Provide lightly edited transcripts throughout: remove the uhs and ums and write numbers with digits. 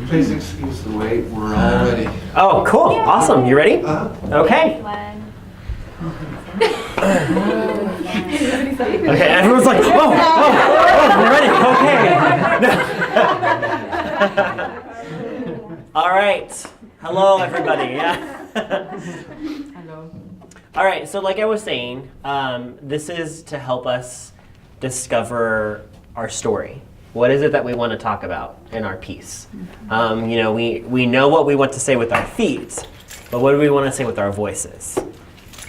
Please excuse the wait. We're all ready. Oh, cool. Awesome. You ready? Okay. Okay, everyone's like, oh, we're ready. Okay. All right. Hello, everybody. Yeah. Hello. All right, so like I was saying, this is to help us discover our story. What is it that we want to talk about in our piece? You know, we know what we want to say with our feet, but what do we want to say with our voices?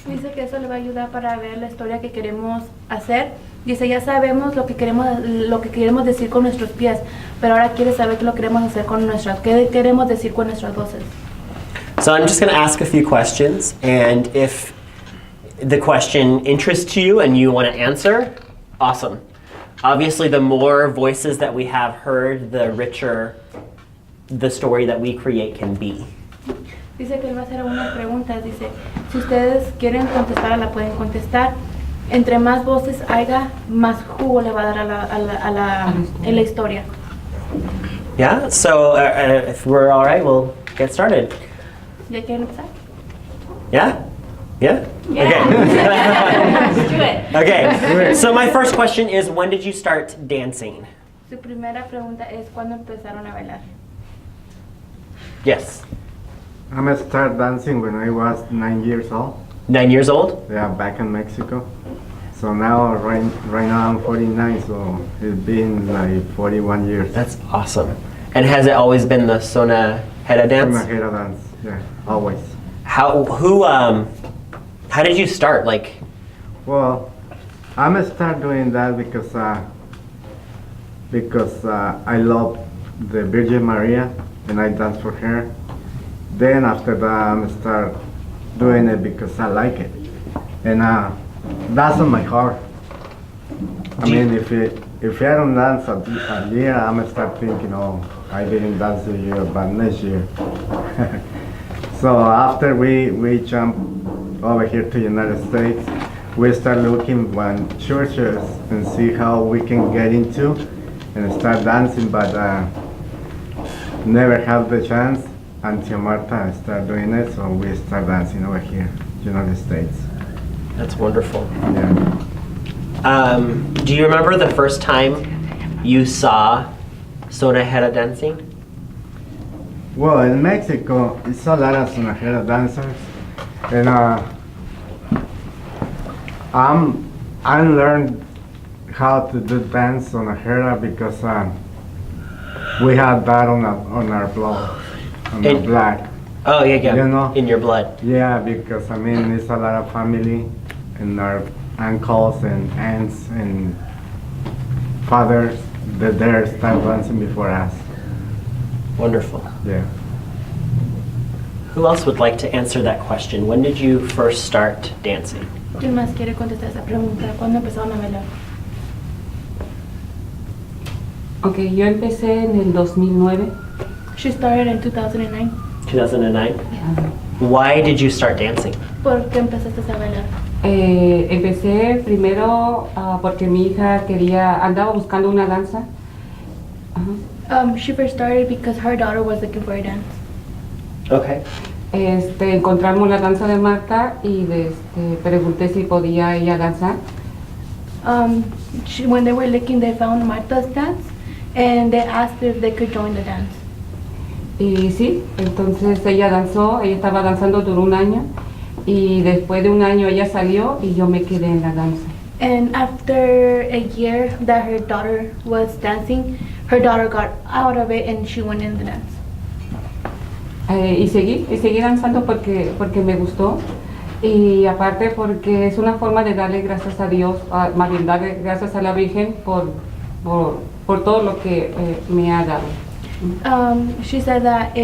Dice que eso le va a ayudar para ver la historia que queremos hacer. Dice, ya sabemos lo que queremos decir con nuestros pies, pero ahora quiere saber qué lo queremos hacer con qué queremos decir con nuestras voces. So I'm just going to ask a few questions, and if the question interests you and you want to answer, awesome. Obviously, the more voices that we have heard, the richer the story that we create can be. Dice que él va a hacer algunas preguntas. Dice, si ustedes quieren contestar, la pueden contestar. Entre más voces haya, más jugo le va a dar en la historia. Yeah, so if we're all right, we'll get started. ¿Ya quieren empezar? Yeah? Yeah? Yeah. Let's do it. Okay, so my first question is, when did you start dancing? Su primera pregunta es, ¿cuándo empezaron a bailar? Yes. I started dancing when I was 9 years old. 9 years old? Yeah, back in Mexico. So now, right now I'm 49, so it's been like 41 years. That's awesome. And has it always been the Sonajera dance? Sonajera dance, yeah, always. How did you start? Like, Well, I'm start doing that because I love the Virgin Maria and I dance for her. Then after that, I'm start doing it because I like it, and that's on my heart. I mean, if I don't dance a year, I'm gonna start thinking, oh, I didn't dance a year, but next year. So after we jump over here to United States, we start looking at churches and see how we can get into and start dancing, but never had the chance until Marta started doing it, so we start dancing over here, United States. that's wonderful. Yeah. Do you remember the first time you saw Sonajera dancing? Well, in Mexico, it's a lot of Sonajera dancers, and I learned how to do dance Sonajera because we had that on our blood, on our blood. Oh, yeah. You know? In your blood. Yeah, because I mean, it's a lot of family, and our uncles and aunts and fathers that they start dancing before us. Wonderful. Yeah. Who else would like to answer that question? When did you first start dancing? ¿Quién más quiere contestar esa pregunta? ¿Cuándo empezaron a bailar? Ok, yo empecé en el 2009. She started in 2009. 2009? Why did you start dancing? ¿Por qué empezaste a bailar? Empecé primero porque mi hija andaba buscando una danza. Ajá. She first started because her daughter was looking for a dance. Okay. Encontramos la danza de Marta y pregunté si podía ella danzar. When they were looking, they found Marta's dance, and they asked if they could join the dance. Y sí, entonces ella danzó, ella estaba danzando por un año y después de un año ella salió y yo me quedé en la danza. And after a year that her daughter was dancing, her daughter got out of it and she went in the dance. Y seguí danzando porque me gustó y aparte porque es una forma de darle gracias a Dios, más bien darle gracias a la Virgen por todo lo que me ha dado. She said that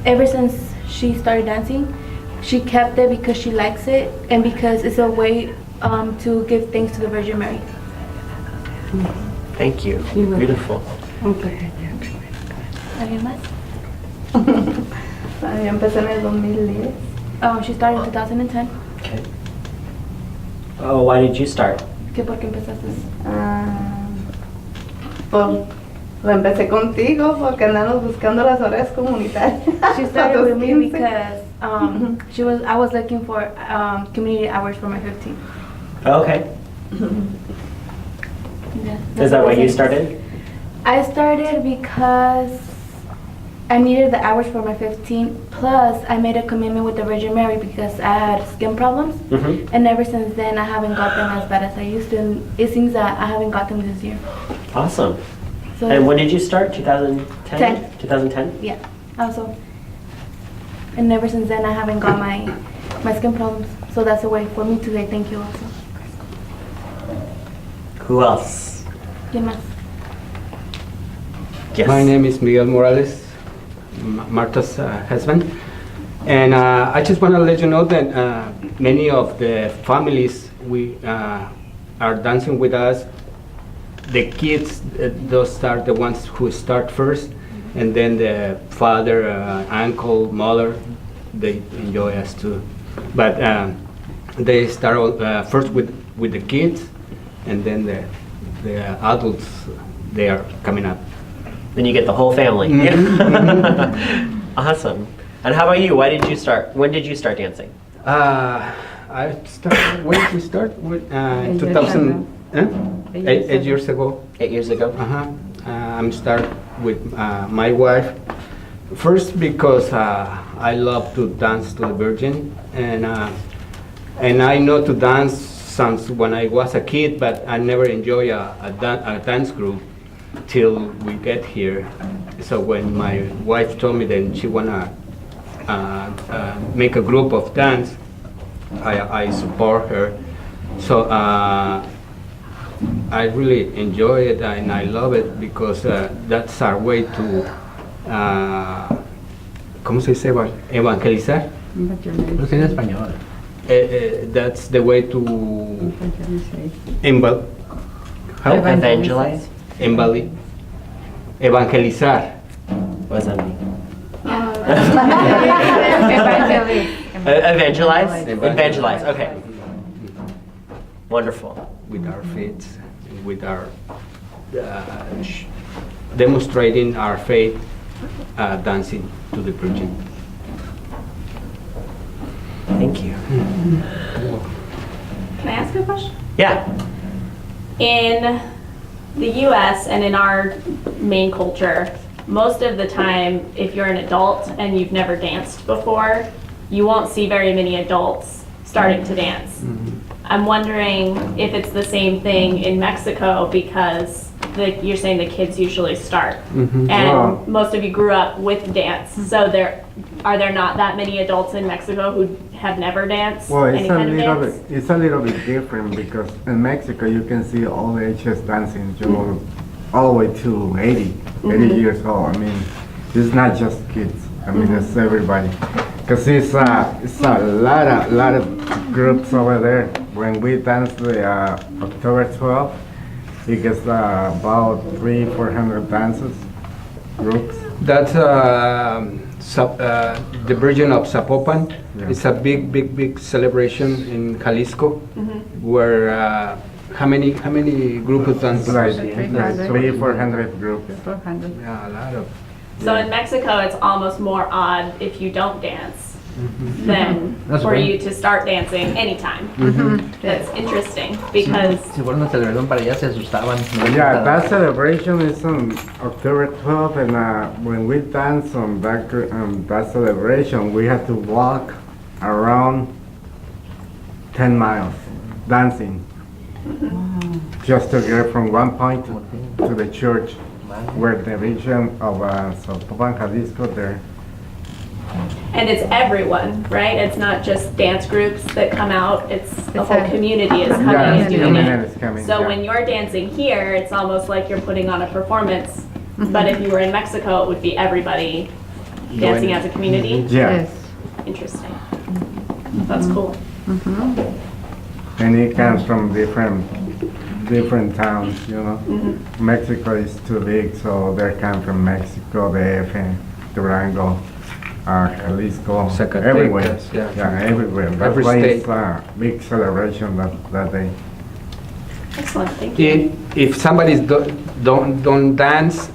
ever since she started dancing, she kept it because she likes it and because it's a way to give thanks to the Virgin Mary. Thank you. You're welcome. Beautiful. Okay. ¿Alguien más? Yo empecé en el 2010. She started in 2010. Okay. Oh, why did you start? ¿Qué por qué empezaste? Lo empecé contigo porque andamos buscando las horas comunitarias. She started with me 15. because I was looking for community hours for my 15. Okay. Yeah, Is that why you started? I started because I needed the hours for my 15. Plus, I made a commitment with the Virgin Mary because I had skin problems. Mm-hmm. And ever since then, I haven't got them as bad as I used to. And it seems that I haven't got them this year. Awesome. So And when did you start? 2010? 10. 2010? yeah, also. And ever since then, I haven't got my skin problems. So that's a way for me to say thank you also. Who else? ¿Quién más? Yes. My name is Miguel Morales, Marta's husband. And I just want to let you know that many of the families we are dancing with us, the kids, those are the ones who start first, and then the father, uncle, mother, they enjoy us too. But they start first with the kids, and then the adults, they are coming up. Then you get the whole family. Mhm. Awesome. And how about you? Why did you start? When did you start dancing? I started, when did we start? With, 8 years 2000, ago. huh? 8 Eight years years ago. 8 years ago? Uh-huh. I'm start with my wife. First because I love to dance to the Virgin, and I know to dance since when I was a kid, but I never enjoy a dance group till we get here. So when my wife told me that she wanna make a group of dance, I support her. So I really enjoy it and I love it because that's our way to, ¿cómo se dice? Evangelizar. Lo tiene en español. That's the way to Evangelize? evangelizar. What does that mean? Evangelist. Evangelize? Evangelize. Evangelize, okay. Wonderful. With our faith, with our demonstrating our faith, dancing to the Virgin. Thank you. Can I ask a question? Yeah. In the US and in our main culture, most of the time, if you're an adult and you've never danced before, you won't see very many adults starting to dance. I'm wondering if it's the same thing in Mexico because you're saying the kids usually start. And Wow. most of you grew up with dance. So are there not that many adults in Mexico who have never danced Well, any kind of dance? it's a little bit different because in Mexico you can see all ages dancing, you know, all the way to 80 years old. I mean, it's not just kids. I mean, it's everybody. Because it's a lot of groups over there. When we dance the October 12th, it gets about 300-400 dances, groups. That's the Virgin of Zapopan. Yeah. It's a big celebration in Jalisco, where how many groups dance? Like 300. 300-400 groups. 400. Yeah, a lot of. So in Mexico, it's almost more odd if you don't dance than That's for right. you to start dancing anytime. That's interesting because Si fueron una celebración para allá se asustaban. Yeah, that celebration is on October 12th, and when we dance on that celebration, we have to walk around 10 miles dancing, just to get from one point to the church, where the region of Zapopan, Jalisco, there. and it's everyone, right? It's not just dance groups that come out. It's the It's whole a- community is coming Yeah, and doing community it. is coming, So yeah. when you're dancing here, it's almost like you're putting on a performance. But if you were in Mexico, it would be everybody dancing as a community. Yeah, Yes. Interesting. That's cool. and it comes from different towns, you know. Mexico is too big, so they come from Mexico, DF, Durango, Jalisco, Zacatecas, everywhere. yeah. Everywhere. That's Every why it's state. a big celebration that day. Excellent. Thank you. If somebody don't dance,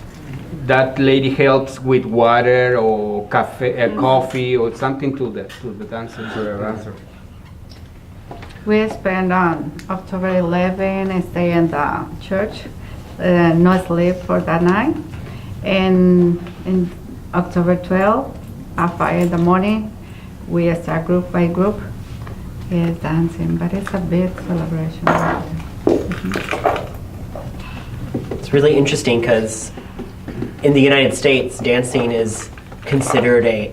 that lady helps with water or coffee or something to the dancers. To the dancer. We spend on October 11 and stay in the church, no sleep for that night. And in October 12, at 5 in the morning, we start group by group dancing, but it's a big celebration. It's really interesting because in the United States, dancing is considered a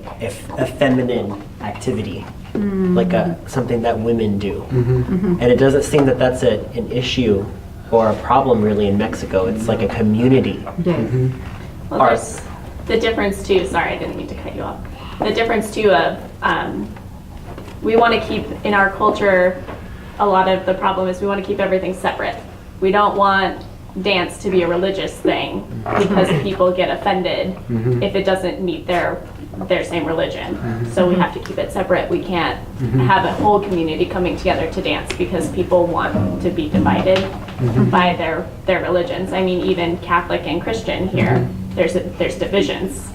feminine activity, like something that women do. And it doesn't seem that that's an issue or a problem really in Mexico. It's like a community. Yes. Well, there's the difference too, sorry, I didn't mean to cut you off. The difference too of, we want to keep, in our culture, a lot of the problem is we want to keep everything separate. We don't want dance to be a religious thing because people get offended if it doesn't meet their same religion. So we have to keep it separate. We can't have a whole community coming together to dance because people want to be divided by their religions. I mean, even Catholic and Christian here, there's divisions.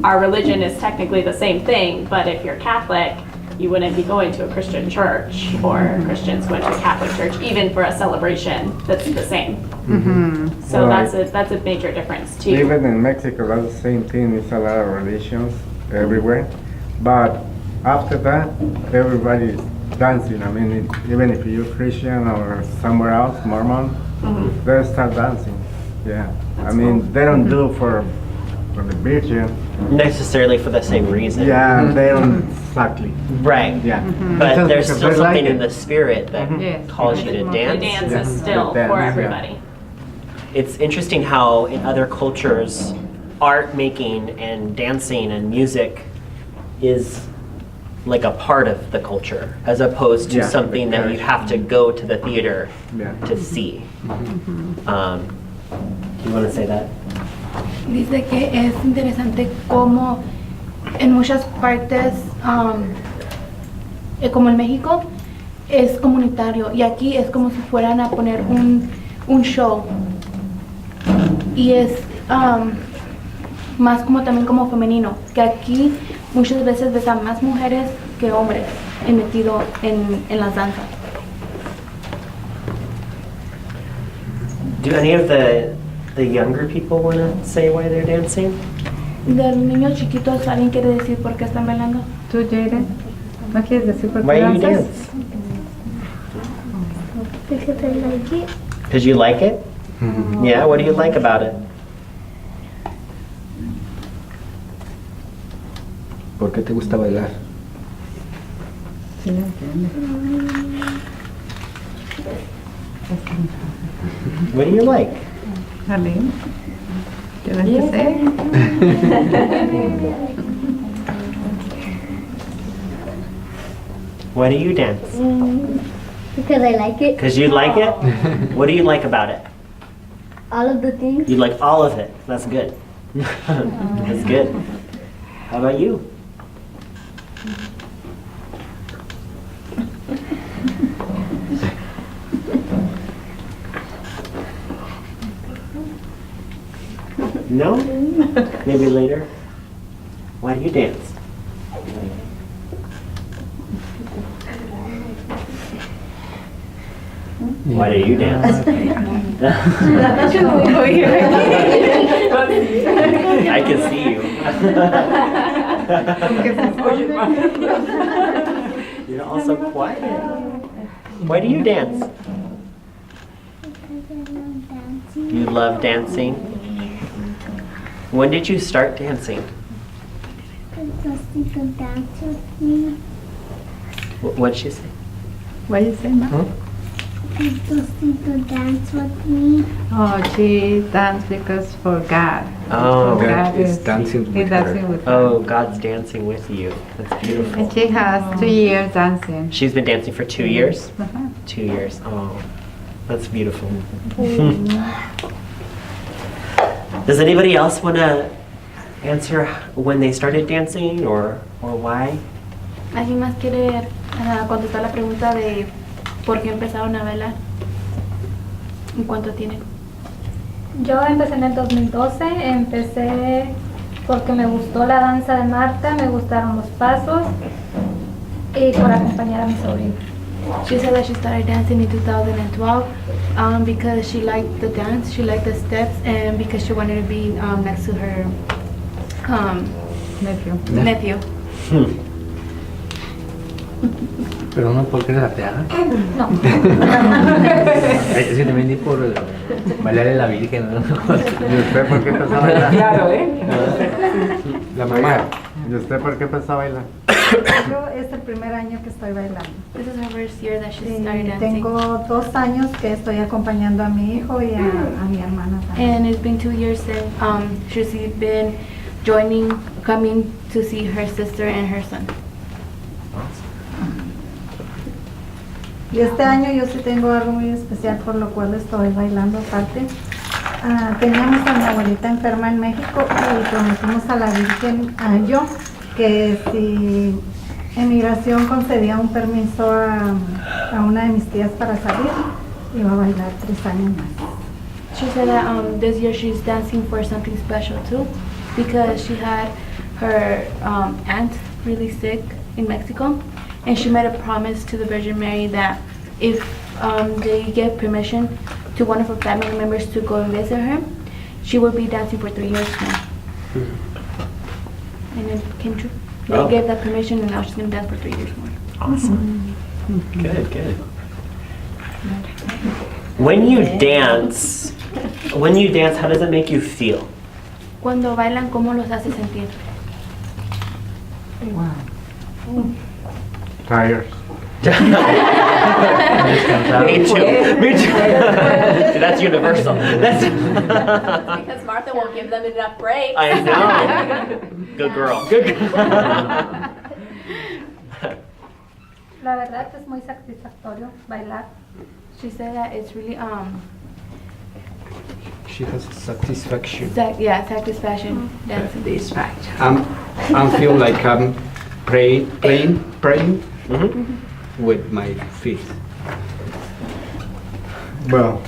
Our religion is technically the same thing, but if you're Catholic, you wouldn't be going to a Christian church or Christians going to a Catholic church, even for a celebration that's the same. So Right. that's a major difference too. Even in Mexico, that's the same thing. It's a lot of religions everywhere. But after that, everybody's dancing. I mean, even if you're Christian or somewhere else, Mormon, they start dancing. Yeah. I mean, they don't do for the Virgin. Necessarily for the same reason. Yeah, they don't exactly. Right. Yeah. But Just there's because still they like something in it. the spirit that Yes. calls you to The dance. dance Yeah, is still the dance, for yeah. everybody. It's interesting how in other cultures, art making and dancing and music is like a part of the culture, as opposed to Yeah, something that you because- have to go to the theater Yeah. to see. You want to say that? Dice que es interesante cómo en muchas partes, como en México, es comunitario y aquí es como si fueran a poner un show. Y es más como también como femenino, que aquí muchas veces ves a más mujeres que hombres metido en las danzas. Do any of the younger people want to say why they're dancing? De los niños chiquitos, ¿alguien quiere decir por qué están bailando? ¿Tú, Jaden? ¿No quieres decir por Why qué do you danzas? dance? Because I like it. Because you like it? Yeah, what do you like about it? ¿Por qué te gusta bailar? Sí, lo entiendo. What do you like? Arlene, ¿tienes que ser? Why do you dance? Because I like it. Because you like it? What do you like about it? All of the things. You like all of it. That's good. That's good. How about you? No? Maybe later? Why do you dance? Why do you dance? I can see you. You're also quiet. Why do you dance? You love dancing? When did you start dancing? Dusty could dance with me. What'd she say? What you say, Ma? Dusty could dance with me. Oh, she danced because for God. Oh, For God is is- dancing he's with her. dancing with her. Oh, God's dancing with you. That's beautiful. And she has 2 years dancing. She's been dancing for 2 years? Uh-huh. 2 years. Oh, that's beautiful. Does anybody else want to answer when they started dancing or why? ¿Alguien más quiere contestar la pregunta de por qué empezaron a bailar? ¿Y cuánto tienen? Yo empecé en el 2012, empecé porque me gustó la danza de Marta, me gustaron los pasos y por acompañar a mi sobrino. She said that she started dancing in 2012 because she liked the dance, she liked the steps, and because she wanted to be next to her nephew. Pero no porque eres atea. No. Es que también di por bailarle a la Virgen, ¿no? ¿Y usted por qué empezó a bailar? Claro, ¿eh? La mamá. ¿Y usted por qué empezó a bailar? Yo es el primer año que estoy bailando. This is her first year that she Sí, started dancing. tengo 2 años que estoy acompañando a mi hijo y a mi hermana también. And it's been 2 years since she's been coming to see her sister and her son. Y este año yo sí tengo algo muy especial por lo cual estoy bailando aparte. Teníamos a mi abuelita enferma en México y prometimos a la Virgen, yo, que si emigración concedía un permiso a una de mis tías para salir, iba a bailar 3 años más. She said that this year she's dancing for something special too, because she had her aunt really sick in Mexico, and she made a promise to the Virgin Mary that if they give permission to one of her family members to go and visit her, she would be dancing for 3 years now. And it came true. They gave that permission, and now she's gonna dance for 3 years more. Awesome. Good, good. When you dance, how does it make you feel? Cuando bailan, ¿cómo los hace sentir? Tired. Me too. Me too. That's universal. That's Because Martha won't give them enough breaks. I know. Good girl. Good girl. La verdad es muy satisfactorio bailar. She said that it's really She has satisfaction. satisfaction dancing. I feel like I'm praying with my feet. Bueno,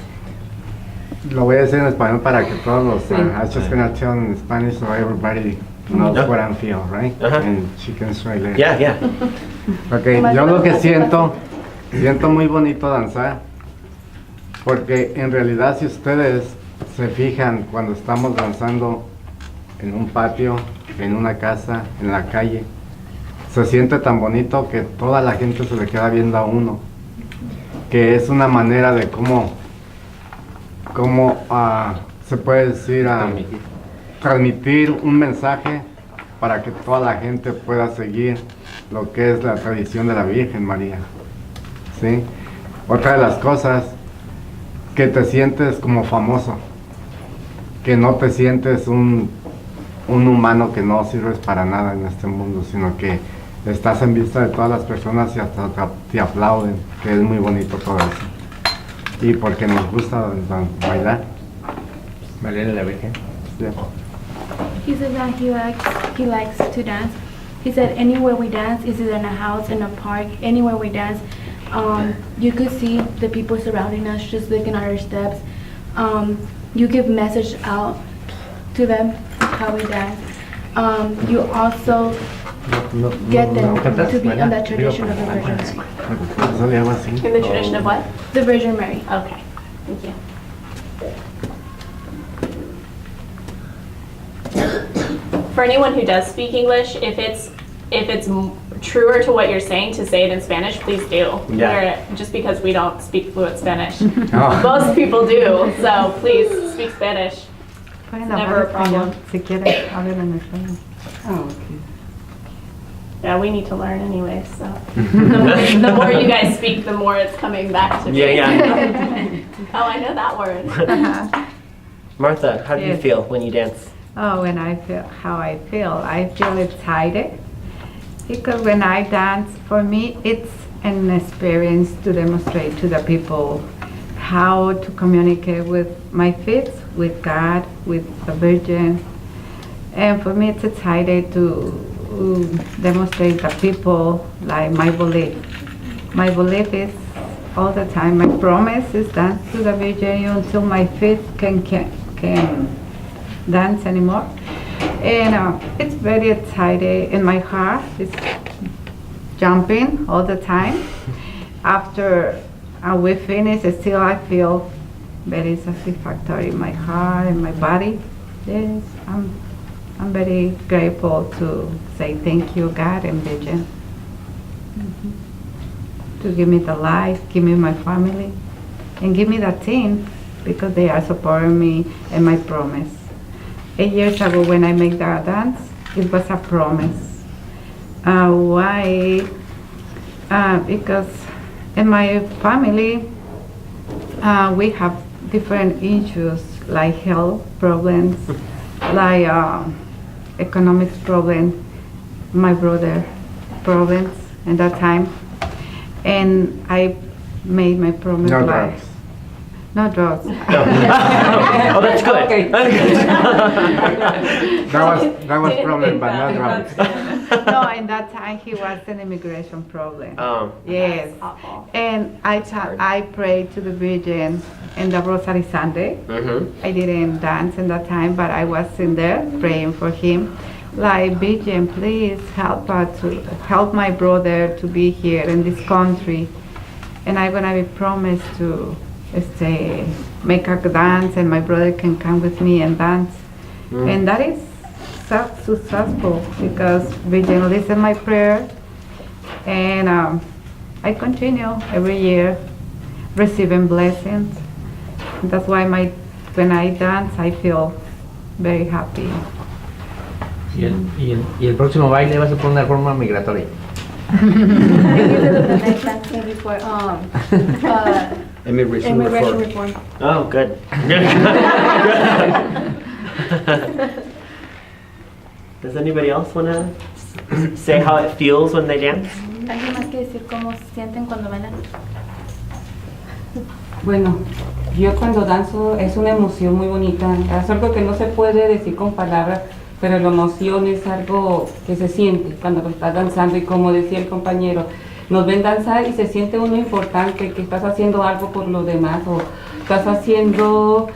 lo voy a decir en español para que todos los I just gonna tell in Spanish so everybody knows what I feel, right? And she can translate. Yeah, yeah. Okay, yo lo que siento muy bonito danzar, porque en realidad si ustedes se fijan cuando estamos danzando en un patio, en una casa, en la calle, se siente tan bonito que toda la gente se le queda viendo a uno, que es una manera de cómo se puede decir transmitir un mensaje para que toda la gente pueda seguir lo que es la tradición de la Virgen María, ¿sí? Otra de las cosas, que te sientes como famoso, que no te sientes un humano que no sirves para nada en este mundo, sino que estás en vista de todas las personas y hasta te aplauden, que es muy bonito todo eso. Y porque nos gusta bailar. Bailarle a la Virgen. Yeah. He said that he likes to dance. He said anywhere we dance, is it in a house, in a park, anywhere we dance, you could see the people surrounding us just looking at our steps. You give message out to them how we dance. You also get them to be in the tradition of the Virgin Mary. In the tradition of what? The Virgin Mary. Okay, thank you. For anyone who does speak English, if it's truer to what you're saying to say it in Spanish, please do. Yeah. Just because we don't speak fluent Spanish. Most people do, so please speak Spanish. Pueden Never hablar a problem. español, si quieren, hablen en español. Yeah, we need to learn anyway, so. The more you guys speak, the more it's coming back to me. Yeah. Oh, I know that word. Martha, how do you Yes. feel when you dance? Oh, when I feel excited because when I dance, for me, it's an experience to demonstrate to the people how to communicate with my feet, with God, with the Virgin. And for me, it's excited to demonstrate to people like my belief. My belief is all the time, my promise is dance to the Virgin until my feet can can dance anymore. And it's very excited, and my heart is jumping all the time. After we finish, still I feel very satisfactory in my heart and my body. Yes, I'm very grateful to say thank you, God and Virgin, to give me the life, give me my family, and give me that team, because they are supporting me and my promise. 8 years ago when I made that dance, it was a promise. Why? Because in my family, we have different issues like health problems, like economic problems, my brother problems at that time. And I made my promise No like, drugs. no drugs. Oh, that's good. Okay. That was problem, but not drugs. No, in that time he was an immigration problem. Oh. Yes. And I prayed to the Virgin in the Rosary Sunday. Mm-hmm. I didn't dance in that time, but I was in there praying for him. Like, Virgin, please help us to help my brother to be here in this country. And I'm gonna be promised to stay, make a dance, and my brother can come with me and dance. And that is successful because Virgin listened my prayer, and I continue every year receiving blessings. That's why when I dance, I feel very happy. Y el próximo baile va a ser por una reforma migratoria. Immigration Immigration reform. reform. Oh, good. Does anybody else want to say how it feels when they dance? ¿Alguien más quiere decir cómo se sienten cuando bailan? Bueno, yo cuando danzo es una emoción muy bonita, es algo que no se puede decir con palabras, pero la emoción es algo que se siente cuando estás danzando, y como decía el compañero, nos ven danzar y se siente uno importante, que estás haciendo algo por los demás, o estás haciendo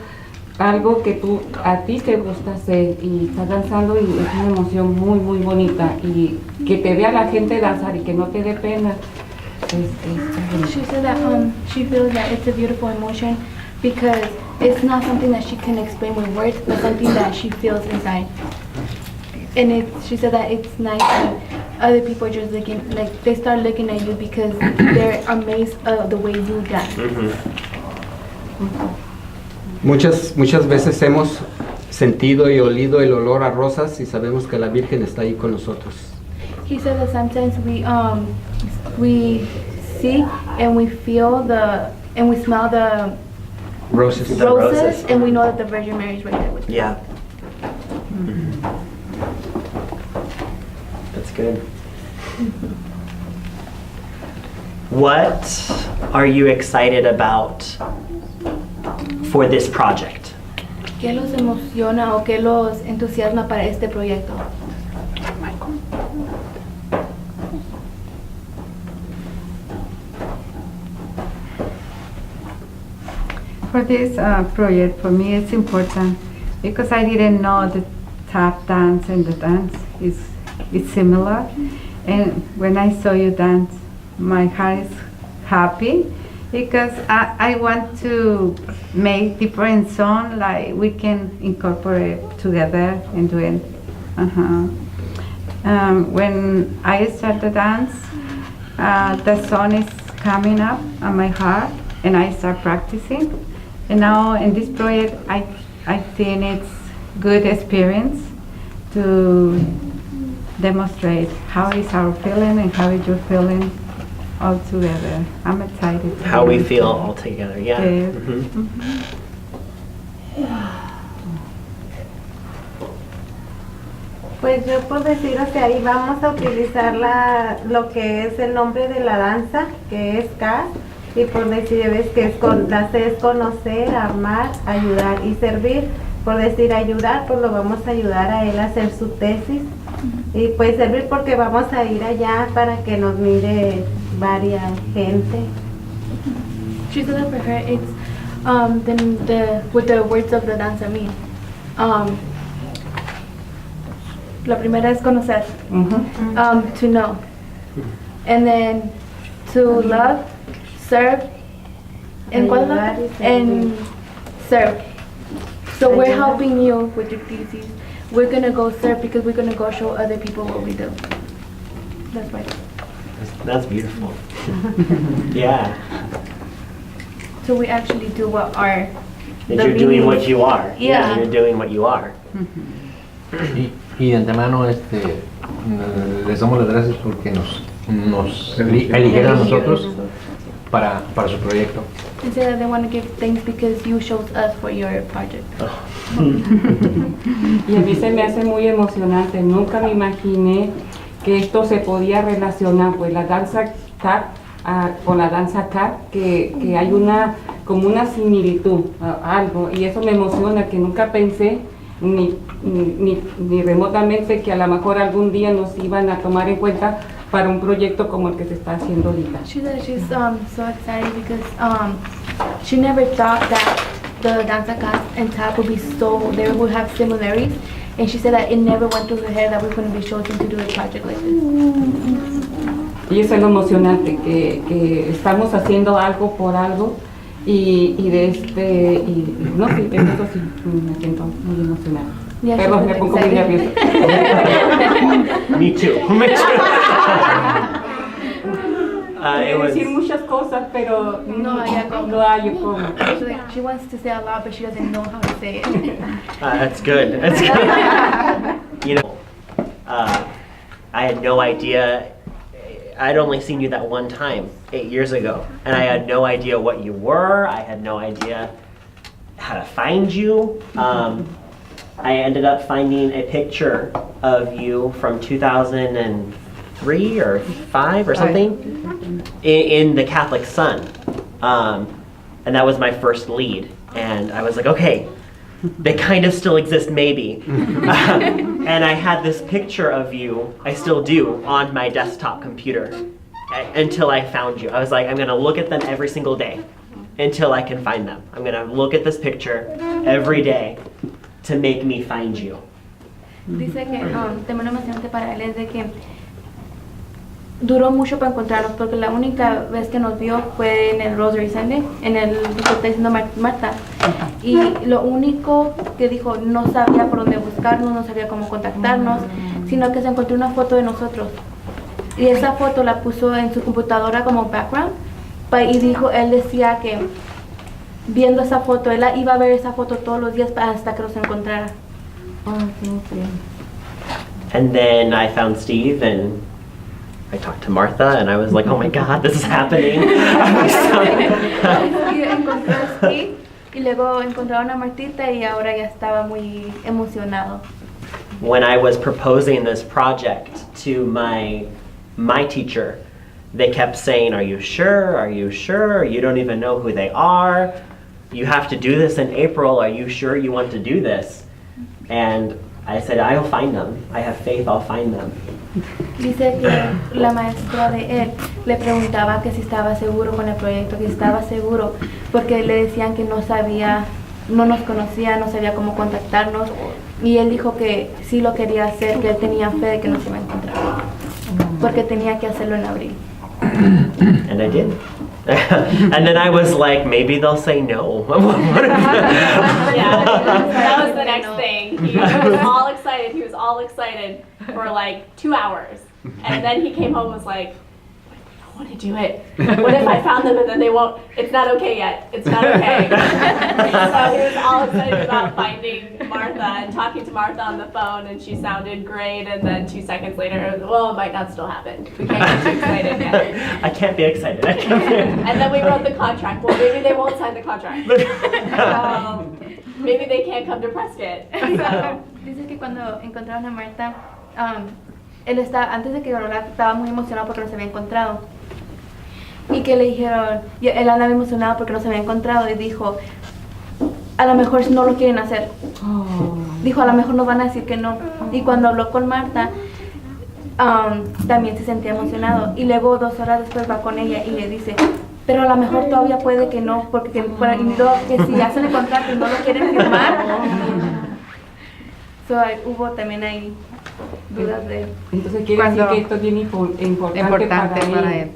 algo que a ti te gusta hacer, y estás danzando, y es una emoción muy muy bonita, y que te vea la gente danzar y que no te dé pena. She said that she feels that it's a beautiful emotion because it's not something that she can explain with words, but something that she feels inside. And she said that it's nice that other people are just looking, like they start looking at you because they're amazed of the way you dance. Muchas veces hemos sentido y olido el olor a rosas y sabemos que la Virgen está ahí con nosotros. He said that sometimes we see and we feel and we smell the Roses. The roses. and we know that the Virgin Mary is right there with us. Yeah. That's good. What are you excited about for this project? ¿Qué los emociona o qué los entusiasma para este proyecto? For this project, for me, it's important because I didn't know the tap dance and the dance is similar. And when I saw you dance, my heart is happy because I want to make different songs like we can incorporate together and do it. When I start the dance, the song is coming up on my heart, and I start practicing. And now in this project, I think it's good experience to demonstrate how is our feeling and how is your feeling all together. I'm excited. How we feel all together, yeah. Yes. Pues yo por decir, o sea, ahí vamos a utilizar lo que es el nombre de la danza, que es CAS, y por decir, ves que la C es conocer, amar, ayudar y servir. Por decir ayudar, pues lo vamos a ayudar a él a hacer su tesis, y pues servir porque vamos a ir allá para que nos mire varias gente. She said that for her, it's with the words of the danza mean. La primera es conocer, to know, and then to love, serve, and serve. So we're helping you with your thesis. We're gonna go serve because we're gonna go show other people what we do. That's right. That's beautiful. Yeah. So we actually do what our. That you're doing what you are. Yeah. You're doing what you are. Y de antemano les damos las gracias porque nos eligieron a nosotros para su proyecto. They say that they want to give thanks because you chose us for your project. Y a mí se me hace muy emocionante. Nunca me imaginé que esto se podía relacionar, pues la danza tap con la danza cat, que hay como una similitud, algo, y eso me emociona, que nunca pensé ni remotamente que a lo mejor algún día nos iban a tomar en cuenta para un proyecto como el que se está haciendo ahorita. She said she's so excited because she never thought that the danza cat and tap would be they would have similarities, and she said that it never went through her head that we're going to be chosen to do a project like this. Y eso es lo emocionante, que estamos haciendo algo por algo y no sé, en eso sí me siento muy emocionada. Yeah, Perdón, me pongo muy nerviosa. Me too. Me too. Quiero decir muchas cosas, pero no hay cómo. She wants to say a lot, but she doesn't know how to say it. That's good. That's good. You know, I had no idea. I'd only seen you that one time 8 years ago, and I had no idea what you were. I had no idea how to find you. I ended up finding a picture of you from 2003 or 5 or something in the Catholic Sun, and that was my first lead. And I was like, okay, they kind of still exist, maybe. And I had this picture of you, I still do, on my desktop computer until I found you. I was like, I'm gonna look at them every single day until I can find them. I'm gonna look at this picture every day to make me find you. Dice que tema emocionante para él es de que duró mucho para encontrarnos porque la única vez que nos vio fue en el Rosary Sunday, en el que está diciendo Marta, y lo único que dijo, no sabía por dónde buscarnos, no sabía cómo contactarnos, sino que se encontró una foto de nosotros y esa foto la puso en su computadora como background y dijo, él decía que viendo esa foto, él iba a ver esa foto todos los días hasta que nos encontrara. And then I found Steve and I talked to Martha and I was like, oh my God, this is happening. Y encontró a Steve y luego encontraron a Martita y ahora ya estaba muy emocionado. When I was proposing this project to my teacher, they kept saying, are you sure? Are you sure? You don't even know who they are. You have to do this in April. Are you sure you want to do this? And I said, I'll find them. I have faith, I'll find them. Dice que la maestra de él le preguntaba que si estaba seguro con el proyecto, que estaba seguro, porque le decían que no sabía, no nos conocía, no sabía cómo contactarnos, y él dijo que sí lo quería hacer, que él tenía fe de que nos iba a encontrar, porque tenía que hacerlo en abril. And I did. And then I was like, maybe they'll say no. Yeah, that was the next thing. He was all excited. He was all excited for like 2 hours. And then he came home and was like, I don't want to do it. What if I found them and then they won't? It's not okay yet. It's not okay. So he was all excited about finding Martha and talking to Martha on the phone, and she sounded great. And then 2 seconds later, well, it might not still happen. We can't get too excited yet. I can't be excited. And then we wrote the contract. Well, maybe they won't sign the contract. Maybe they can't come to Prescott. So. Dice que cuando encontraron a Marta, él estaba, antes de que llorara, estaba muy emocionado porque no se había encontrado. Y que le dijeron, él andaba emocionado porque no se había encontrado y dijo, a lo mejor no lo quieren hacer. Dijo, a lo mejor nos van a decir que no. Y cuando habló con Marta, también se sentía emocionado. Y luego 2 horas después va con ella y le dice, pero a lo mejor todavía puede que no, porque que si hacen el contrato y no lo quieren firmar. Hubo también ahí dudas de... Entonces quiere decir que esto tiene importante para él.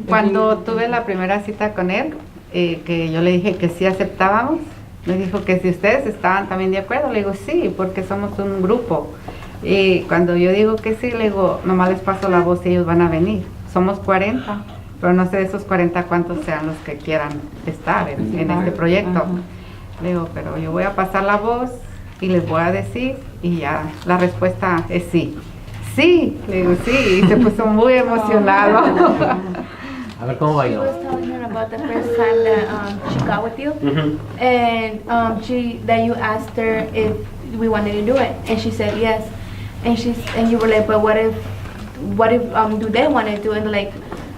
Cuando tuve la primera cita con él, que yo le dije que sí aceptábamos, me dijo que si ustedes estaban también de acuerdo, le digo sí, porque somos un grupo. Y cuando yo digo que sí, le digo, nomás les paso la voz y ellos van a venir. Somos 40, pero no sé de esos 40 cuántos sean los que quieran estar en este proyecto. Le digo, pero yo voy a pasar la voz y les voy a decir, y ya la respuesta es sí. Sí, le digo sí, y se puso muy emocionado. A ver cómo She bailó. was telling her about the first time that she got with you, and that you asked her if we wanted to do it, and she said yes, and you were like, but what if do they want to do it? And like,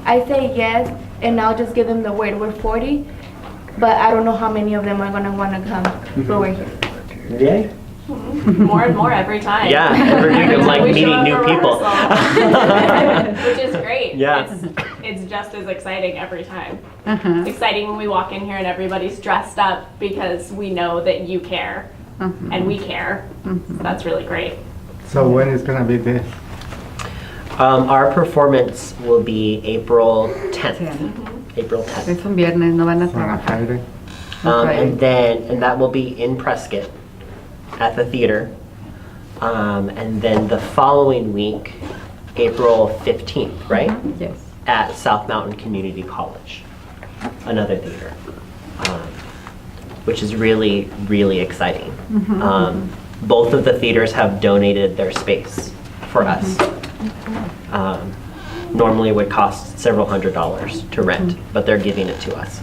I say yes, and I'll just give them the word. We're 40, but I don't know how many of them are gonna want to come, but we're here. Yay. More and more every time. Yeah, every week it's like We show meeting up new for people. rehearsal. Which is great. Yeah. It's just as exciting every time. It's exciting when we walk in here and everybody's dressed up because we know that you care and we care. That's really great. So when is gonna be this? Our performance will be April 10th. April 10th. Es un viernes, no van a On a trabajar. Friday? And that will be in Prescott at the theater. And then the following week, April 15th, right? Yes. At South Mountain Community College, another theater, which is really, really exciting. Both of the theaters have donated their space for us. Normally it would cost several $100s to rent, but they're giving it to us.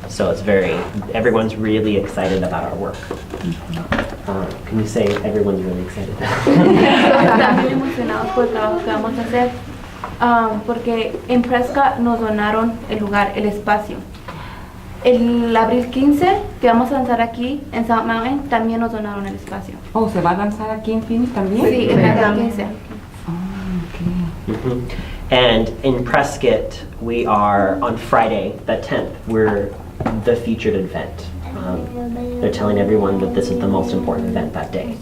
So it's everyone's really excited about our work. Can you say everyone's really excited? Están bien emocionados por el trabajo que vamos a hacer, porque en Prescott nos donaron el lugar, el espacio. El abril 15, que vamos a lanzar aquí en South Mountain, también nos donaron el espacio. Oh, ¿se va a lanzar aquí en Phoenix también? Sí, en abril 15. And in Prescott, we are on Friday, the 10th, we're the featured event. They're telling everyone that this is the most important event that day.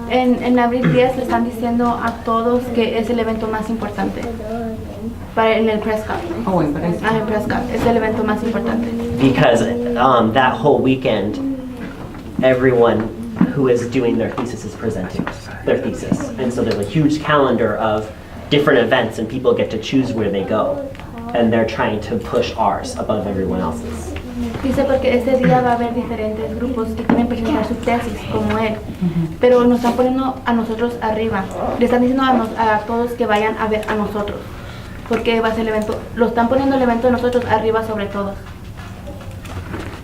En abril 10 le están diciendo a todos que es el evento más importante en el Prescott. Oh, en Prescott. En Prescott, es el evento más importante. Because that whole weekend, everyone who is doing their thesis is presenting their thesis. And so there's a huge calendar of different events and people get to choose where they go. And they're trying to push ours above everyone else's. Dice porque ese día va a haber diferentes grupos que quieren presentar su tesis como él, pero nos están poniendo a nosotros arriba. Le están diciendo a todos que vayan a ver a nosotros, porque va a ser el evento. Lo están poniendo el evento de nosotros arriba sobre todos.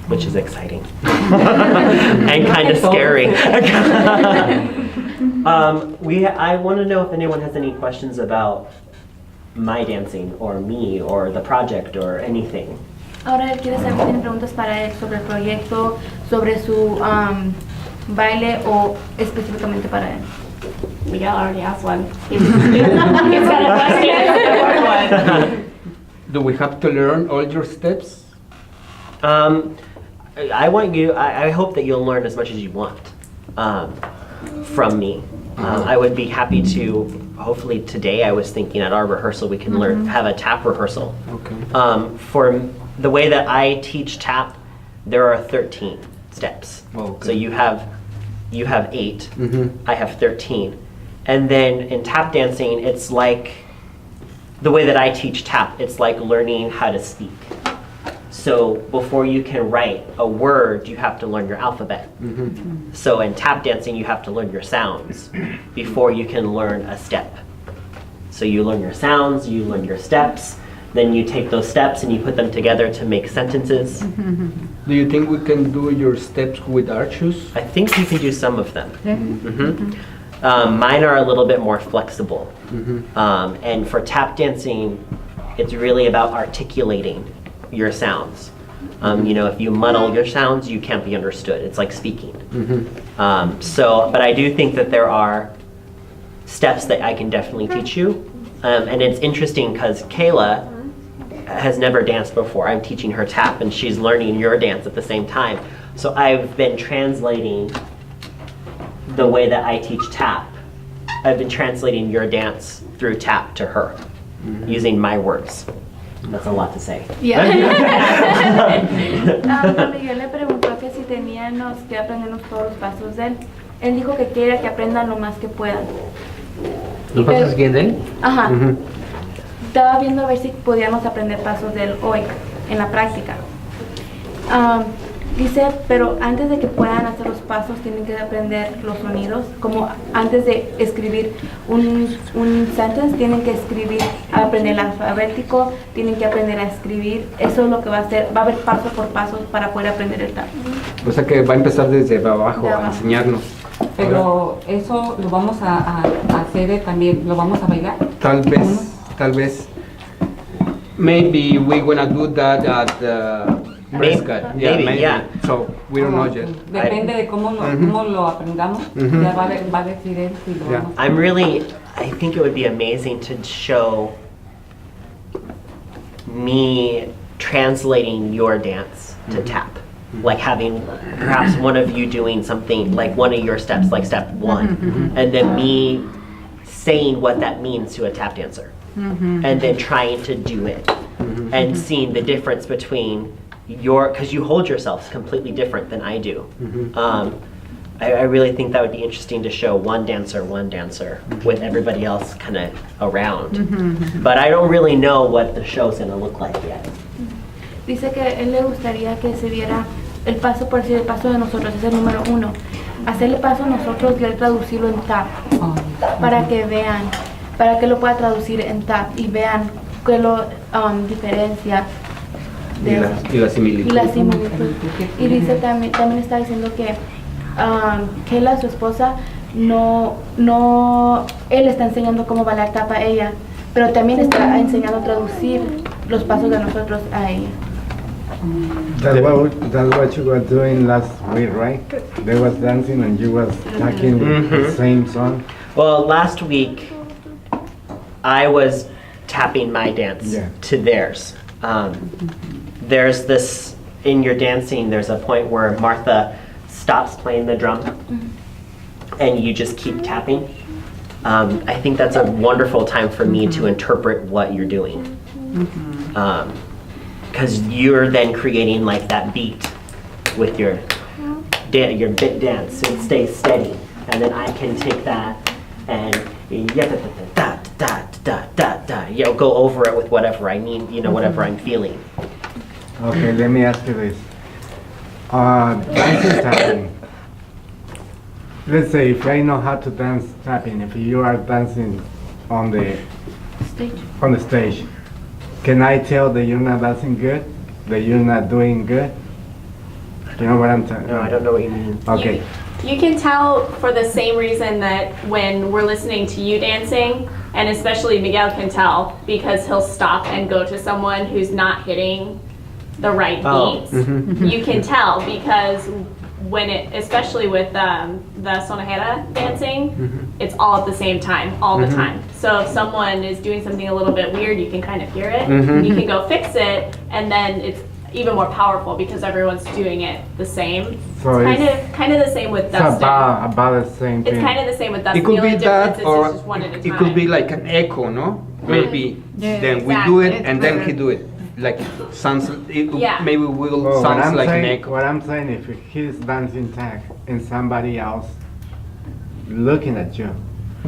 Which is exciting and kind of scary. I want to know if anyone has any questions about my dancing or me or the project or anything. Ahora él quiere saber si tiene preguntas para él sobre el proyecto, sobre su baile o específicamente para él. Miguel already asked one. He's got a question. Do we have to learn all your steps? I hope that you'll learn as much as you want from me. I would be happy to, hopefully today I was thinking at our rehearsal we can have a tap rehearsal. Okay. For the way that I teach tap, there are 13 steps. Okay. So you have 8, I have 13. And then in tap dancing, it's like, the way that I teach tap, it's like learning how to speak. So before you can write a word, you have to learn your alphabet. So in tap dancing, you have to learn your sounds before you can learn a step. So you learn your sounds, you learn your steps, then you take those steps and you put them together to make sentences. Do you think we can do your steps with our shoes? I think you can do some of them. Mine are a little bit more flexible. And for tap dancing, it's really about articulating your sounds. If you muddle your sounds, you can't be understood. It's like speaking. But I do think that there are steps that I can definitely teach you. And it's interesting because Kayla, has never danced before. I'm teaching her tap, and she's learning your dance at the same time. So I've been translating the way that I teach tap. I've been translating your dance through tap to her, using my words. That's a lot to say. Yeah. Cuando Miguel le preguntó que si teníamos que aprendernos todos los pasos de él, él dijo que quiere que aprendan lo más que puedan. ¿Los pasos quién de él? Ajá. Estaba viendo a ver si podíamos aprender pasos de él hoy, en la práctica. Dice, pero antes de que puedan hacer los pasos, tienen que aprender los sonidos. Como antes de escribir un sentence, tienen que escribir, aprender el alfabético, tienen que aprender a escribir. Eso es lo que va a hacer, va a haber paso por paso para poder aprender el tap. O sea que va a empezar desde abajo De a abajo. enseñarnos. Pero eso lo vamos a hacer también, lo vamos a bailar. Tal vez. Maybe we're gonna do that at Prescott. Maybe, yeah. So we don't know yet. Depende de cómo lo aprendamos. Ya va a decir él si lo vamos a I think it would be amazing to show me translating your dance to tap. Like having perhaps one of you doing something, like one of your steps, like step one, and then me saying what that means to a tap dancer, and then trying to do it, and seeing the difference between because you hold yourself completely different than I do. I really think that would be interesting to show one dancer with everybody else kind of around. But I don't really know what the show's gonna look like yet. Dice que él le gustaría que se viera el paso, por decir el paso de nosotros, es el número 1. Hacerle paso a nosotros y él traducirlo en tap, para que vean, para que lo pueda traducir en tap y vean qué lo diferencia de Y la similitud. y la similitud. Y dice también está diciendo que Kayla, su esposa, él está enseñando cómo bailar tap a ella, pero también está enseñando a traducir los pasos de nosotros a ella. That's what you were doing last week, right? They was dancing and you was talking with the same song. Well, last week I was tapping my dance to theirs. There's this, in your dancing, there's a point where Martha stops playing the drum and you just keep tapping. I think that's a wonderful time for me to interpret what you're doing. Because you're then creating like that beat with your bit dance, so it stays steady. And then I can take that and go over it with whatever I mean, whatever I'm feeling. Okay, let me ask you this. Dancing tapping. Let's say if I know how to dance tapping, if you are dancing on the stage, can I tell that you're not dancing good? That you're not doing good? You know what I'm talking about? No, I don't know what you mean. Okay. You can tell for the same reason that when we're listening to you dancing, and especially Miguel can tell because he'll stop and go to someone who's not hitting the right beats. You can tell because when especially with the sonajera dancing, it's all at the same time, all the time. So if someone is doing something a little bit weird, you can kind of hear it. You can go fix it, and then it's even more powerful because everyone's doing it the same. So It's kind of the same with It's dusting. about the same thing. It's kind of the same with dusting. It could The be only difference that, is or it's just one at a it time. could be like an echo, no? Maybe. Then we do it, and then he do it. Like sounds. Maybe will Well, sounds like an echo. What I'm saying, if he's dancing tag and somebody else looking at you,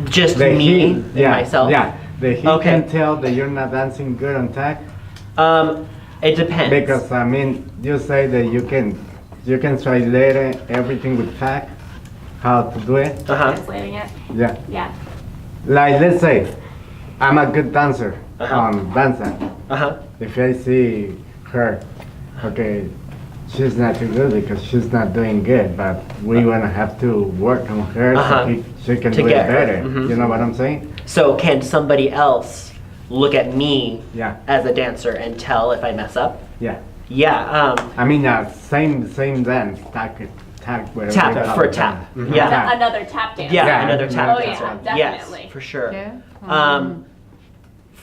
Just that me and myself? Yeah, that he Okay. can tell that you're not dancing good on tag. It depends. Because I mean, you say that you can translate everything with tag, how to do it. Translating it. Yeah. Yeah. Like let's say, I'm a good dancer on danza. If I see her, okay, she's not too good because she's not doing good, but we wanna have to work on her so she can To do it get her. better. You know what I'm saying? So can somebody else look at me Yeah. as a dancer and tell if I mess up? Yeah. Yeah. I mean, same dance, tag, whatever. Tap we call for it. tap. Mhm. Yeah. Tap. Another tap dance. Yeah, Yeah. another tap Oh, yeah, dancer. definitely. Yes, for sure. Yeah.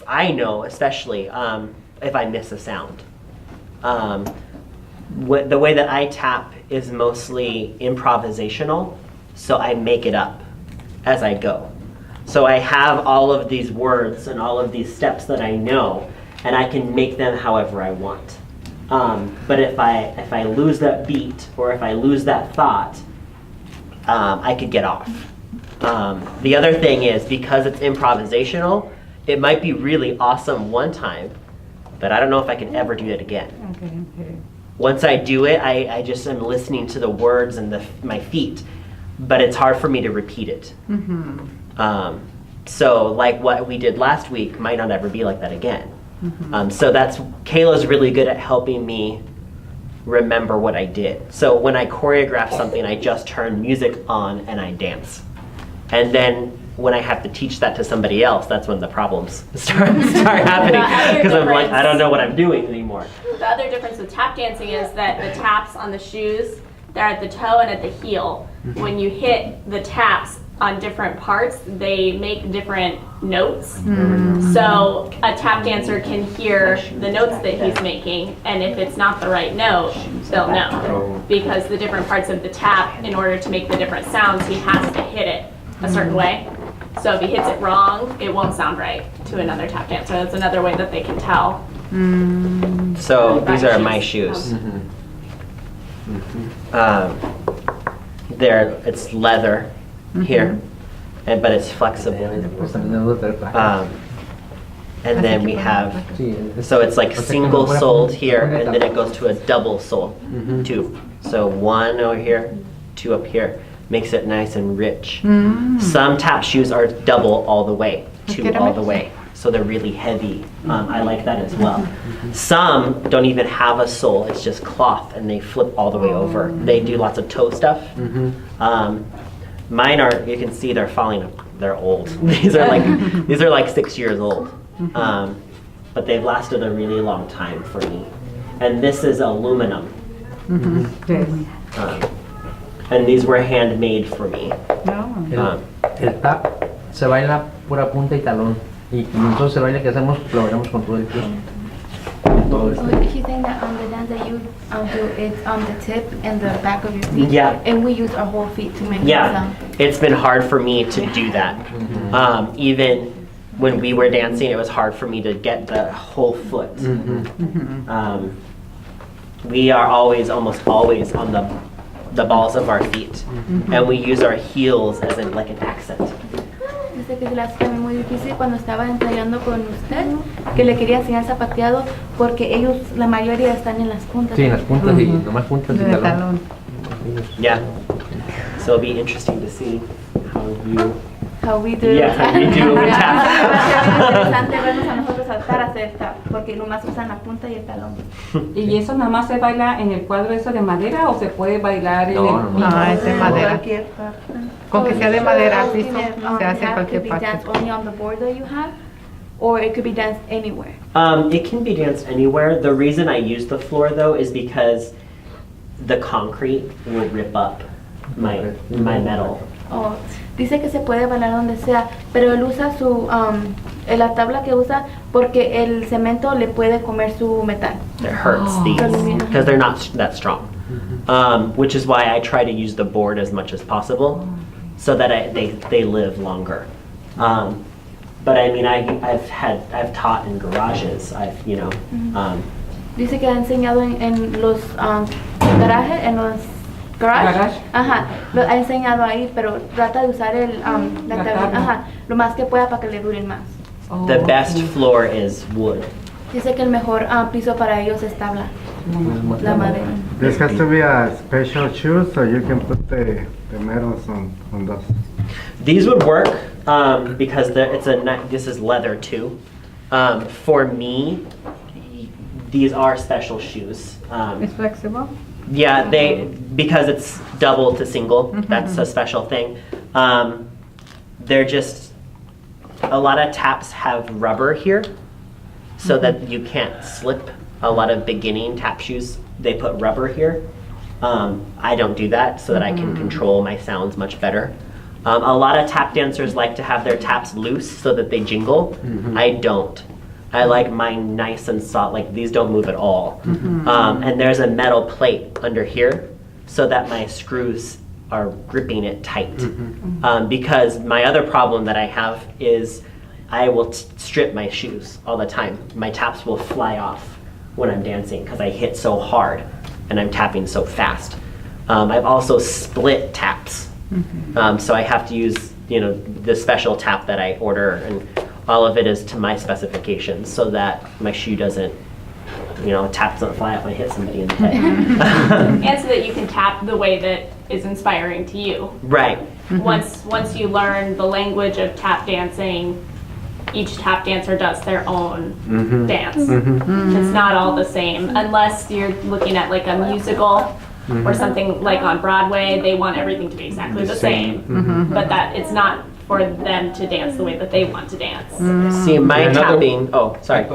I know, especially, if I miss a sound. The way that I tap is mostly improvisational, so I make it up as I go. So I have all of these words and all of these steps that I know, and I can make them however I want. But if I lose that beat or if I lose that thought, I could get off. The other thing is, because it's improvisational, it might be really awesome one time, but I don't know if I can ever do it again. Okay. Once I do it, I just am listening to the words and my feet, but it's hard for me to repeat it. So like what we did last week might not ever be like that again. So Kayla's really good at helping me remember what I did. So when I choreograph something, I just turn music on and I dance. And then when I have to teach that to somebody else, that's when the problems start happening, because I'm like, I don't know what I'm doing anymore. The other difference with tap dancing is that the taps on the shoes, they're at the toe and at the heel. When you hit the taps on different parts, they make different notes. So a tap dancer can hear the notes that he's making, and if it's not the right note, they'll know. Because the different parts of the tap, in order to make the different sounds, he has to hit it a certain way. So if he hits it wrong, it won't sound right to another tap dancer. That's another way that they can tell. So these are my shoes. It's leather here, but it's flexible. And then we have, so it's like single soled here, and then it goes to a double sole, two. So one over here, two up here. Makes it nice and rich. Some tap shoes are double all the way, two all the way. So they're really heavy. I like that as well. Some don't even have a sole, it's just cloth and they flip all the way over. They do lots of toe stuff. Mine are, you can see they're falling, they're old. These are like 6 years old. But they've lasted a really long time for me. And this is aluminum. And these were handmade for me. El tap se baila pura punta y talón. Y entonces el baile que hacemos lo bailamos con todo el pie. He's saying that on the dance that you do, it's on the tip and the back of your feet. Yeah. And we use our whole feet to make the sound. It's been hard for me to do that. Even when we were dancing, it was hard for me to get the whole foot. We are almost always on the balls of our feet, and we use our heels as like an accent. Dice que se le hace también muy difícil cuando estaba ensayando con usted, que le quería enseñar zapateado, porque ellos, la mayoría están en las puntas. Sí, en las puntas y nomás puntas y talón. Yeah. So it'll be interesting to see how we do. Yeah, how we do tap. Es interesante vernos a nosotros saltar a hacer tap, porque nomás usan la punta y el talón. ¿Y eso nada más se baila en el cuadro eso de madera o se puede bailar en el No, es de madera. Con que sea de madera, sí, se hace en cualquier It could be parte. danced only on the board that you have, or it could be danced anywhere. It can be danced anywhere. The reason I use the floor though is because the concrete will rip up my metal. Oh, dice que se puede bailar donde sea, pero él usa la tabla que usa porque el cemento le puede comer su metal. It hurts these because they're not that strong. Which is why I try to use the board as much as possible, so that they live longer. But I mean, I've taught in garages. Dice que ha enseñado en los garajes, en los garage. Ajá, lo ha enseñado ahí, pero trata de usar la tabla, lo más que pueda para que le duren más. The best floor is wood. Dice que el mejor piso para ellos es tabla, la madera. This has to be a special shoe so you can put the medals on those. These would work because this is leather too. For me, these are special shoes. It's flexible? Yeah, because it's double to single. That's a special thing. They're just, a lot of taps have rubber here so that you can't slip. A lot of beginning tap shoes, they put rubber here. I don't do that so that I can control my sounds much better. A lot of tap dancers like to have their taps loose so that they jingle. I don't. I like mine nice and soft, like these don't move at all. And there's a metal plate under here so that my screws are gripping it tight. Because my other problem that I have is I will strip my shoes all the time. My taps will fly off when I'm dancing because I hit so hard and I'm tapping so fast. I've also split taps. So I have to use, the special tap that I order, and all of it is to my specifications so that my shoe doesn't, taps don't fly off when I hit somebody in the head. And so that you can tap the way that is inspiring to you. Right. Once you learn the language of tap dancing, each tap dancer does their own dance. It's not all the same, unless you're looking at like a musical or something like on Broadway. They want everything to be exactly the same, but that it's not for them to dance the way that they want to dance. See, my tapping, sorry.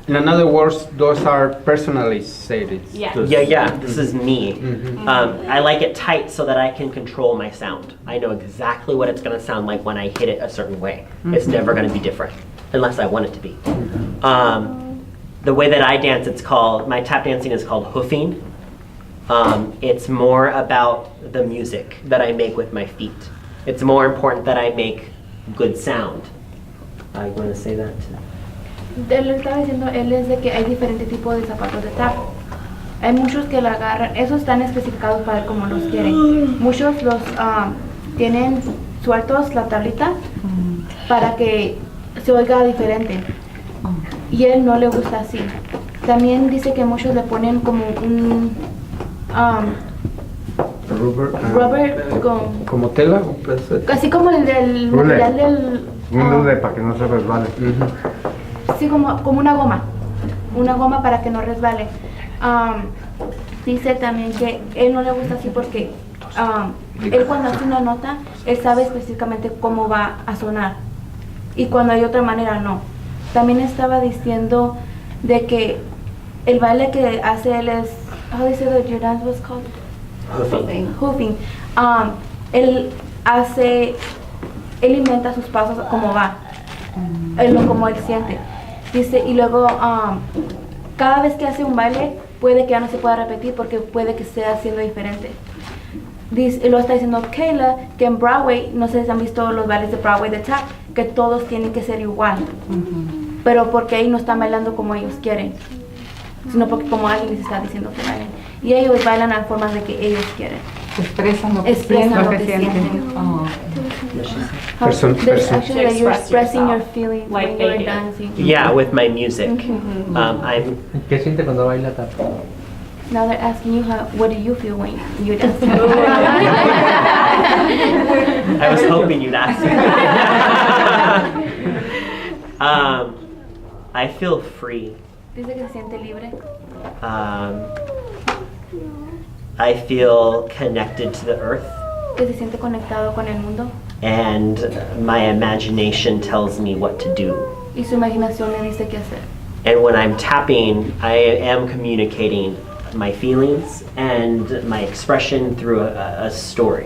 In other words, those are personalized. Yeah. Yeah, this is me. I like it tight so that I can control my sound. I know exactly what it's going to sound like when I hit it a certain way. It's never going to be different, unless I want it to be. The way that I dance, my tap dancing is called hoofing. It's more about the music that I make with my feet. It's more important that I make good sound. I want to say that too. Él lo estaba diciendo, él es de que hay diferentes tipos de zapatos de tap. Hay muchos que la agarran, esos están especificados para él como los quieren. Muchos los tienen sueltos la tablita para que se oiga diferente. Y él no le gusta así. También dice que muchos le ponen como un rubber como tela, así como el del material del un hule para que no se resbale. Sí, como una goma para que no resbale. Dice también que él no le gusta así porque él cuando hace una nota, él sabe específicamente cómo va a sonar, y cuando hay otra manera no. También estaba diciendo de que el baile que hace él es, how do you say that your dance was called? Hoofing. Él inventa sus pasos como va, como él siente. Dice, y luego cada vez que hace un baile puede que ya no se pueda repetir porque puede que sea haciendo diferente. Dice, lo está diciendo Kayla, que en Broadway, no sé si han visto los bailes de Broadway de tap, que todos tienen que ser igual, pero porque ahí no están bailando como ellos quieren, sino porque como alguien les está diciendo que bailen, y ellos bailan a las formas de que ellos quieren. Expresan lo que sienten. Actually, that you're expressing your feelings when you're dancing. Yeah, with my music. ¿Qué siente cuando baila tap? Now they're asking you, what do you feel when you dance? I was hoping you'd ask. I feel free. Dice que se siente libre. I feel connected to the earth. Que se siente conectado con el mundo. And my imagination tells me what to do. Y su imaginación le dice qué hacer. And when I'm tapping, I am communicating my feelings and my expression through a story.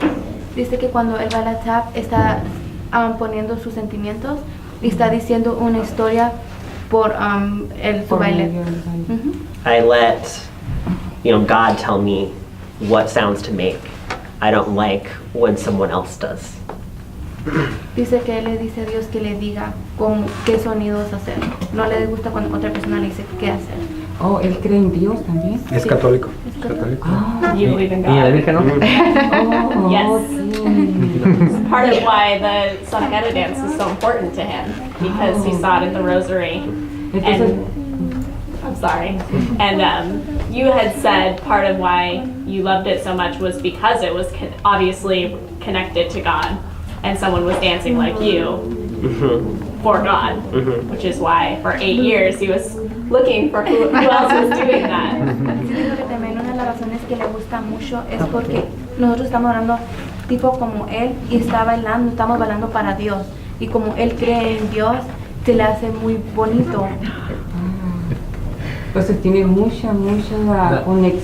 Dice que cuando él baila tap está poniendo sus sentimientos y está diciendo una historia por su baile. I let God tell me what sounds to make. I don't like when someone else does. Dice que él le dice a Dios que le diga qué sonidos hacer. No le gusta cuando otra persona le dice qué hacer. Oh, él cree en Dios también. Es católico. You believe in God. ¿Y la Virgen no? Yes. Part of why the Sonajero dance is so important to him, because he saw it at the Rosary. And I'm sorry. And you had said part of why you loved it so much was because it was obviously connected to God, and someone was dancing like you for God, which is why for 8 years he was looking for who else was doing that. Digo que también una de las razones que le gusta mucho es porque nosotros estamos hablando tipo como él y está bailando, estamos bailando para Dios, y como él cree en Dios se le hace muy bonito. Entonces tiene mucha conexión.